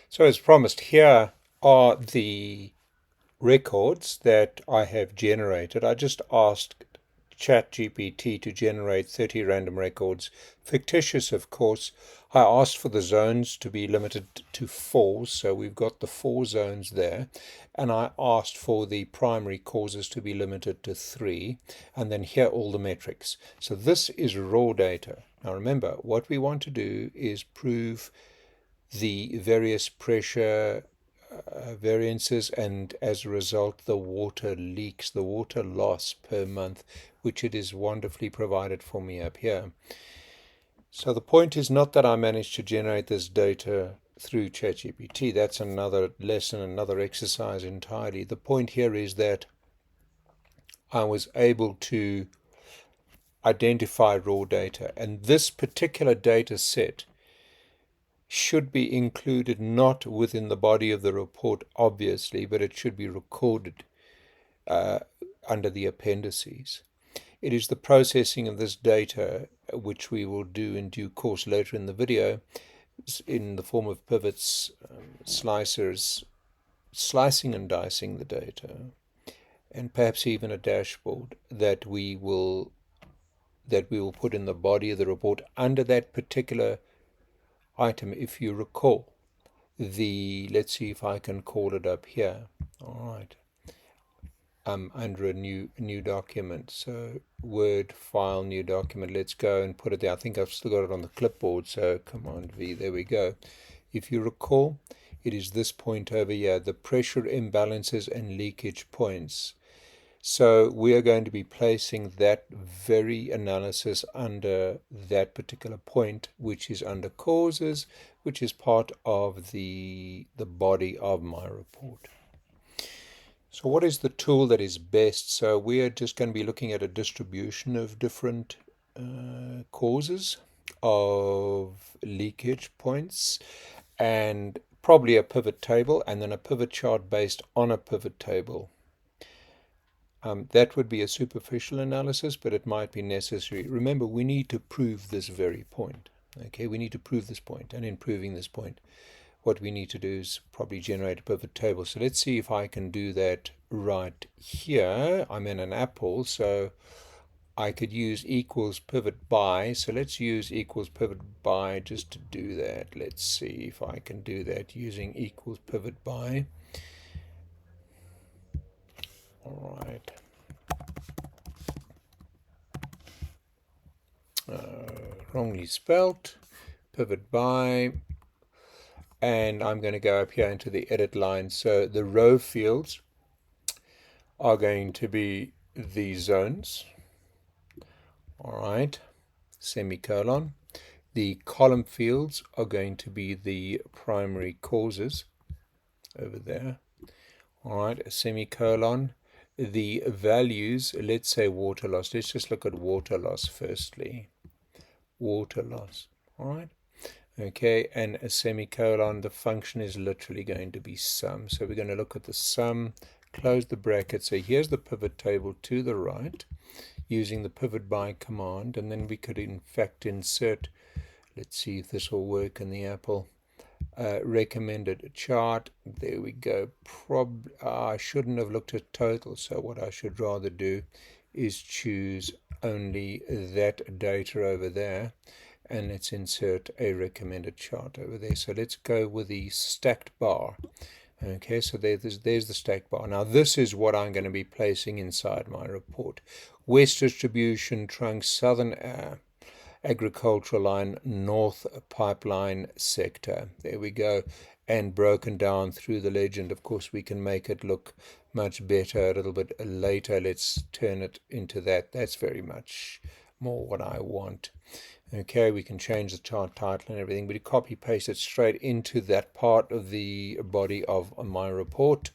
So as promised, here are the records that I have generated. I just asked ChatGPT to generate 30 random records, fictitious of course. I asked for the zones to be limited to 4, so we've got the 4 zones there. And I asked for the primary causes to be limited to 3, and then here all the metrics. So this is raw data. Now remember, what we want to do is prove the various pressure variances, and as a result the water leaks, the water loss per month, which it is wonderfully provided for me up here. So the point is not that I managed to generate this data through ChatGPT. That's another lesson, another exercise entirely. The point here is that I was able to identify raw data, and this particular data set should be included not within the body of the report, obviously, but it should be recorded under the appendices. It is the processing of this data, which we will do in due course later in the video, in the form of pivots, slicers, slicing and dicing the data, and perhaps even a dashboard that we will put in the body of the report under that particular item. If you recall, let's see if I can call it up here. All right. Under a new document. So Word file, new document. Let's go and put it there. I think I've still got it on the clipboard. So Command V. There we go. If you recall, it is this point over here, the pressure imbalances and leakage points. So we are going to be placing that very analysis under that particular point, which is under causes, which is part of the body of my report. So what is the tool that is best? So we are just going to be looking at a distribution of different causes of leakage points, and probably a pivot table, and then a pivot chart based on a pivot table. That would be a superficial analysis, but it might be necessary. Remember, we need to prove this very point. Okay, we need to prove this point, and in proving this point, what we need to do is probably generate a pivot table. So let's see if I can do that right here. I'm in an apple, so I could use equals pivot by. So let's use equals pivot by just to do that. Let's see if I can do that using equals pivot by. All right. Wrongly spelt. Pivot by. And I'm going to go up here into the edit line. So the row fields are going to be the zones. All right. Semicolon. The column fields are going to be the primary causes over there. All right. A semicolon. The values, let's say water loss. Let's just look at water loss firstly. Water loss. All right. Okay, and a semicolon, the function is literally going to be sum. So we're going to look at the sum, close the bracket. So here's the pivot table to the right using the pivot by command, and then we could in fact insert, let's see if this will work in the Apple, recommended chart. There we go. I shouldn't have looked at total, so what I should rather do is choose only that data over there, and let's insert a recommended chart over there. So let's go with the stacked bar. Okay, so there's the stacked bar. Now this is what I'm going to be placing inside my report. West distribution trunk, southern agricultural line, north pipeline sector. There we go. And broken down through the legend. Of course, we can make it look much better a little bit later. Let's turn it into that. That's very much more what I want. Okay, we can change the chart title and everything, but you copy paste it straight into that part of the body of my report.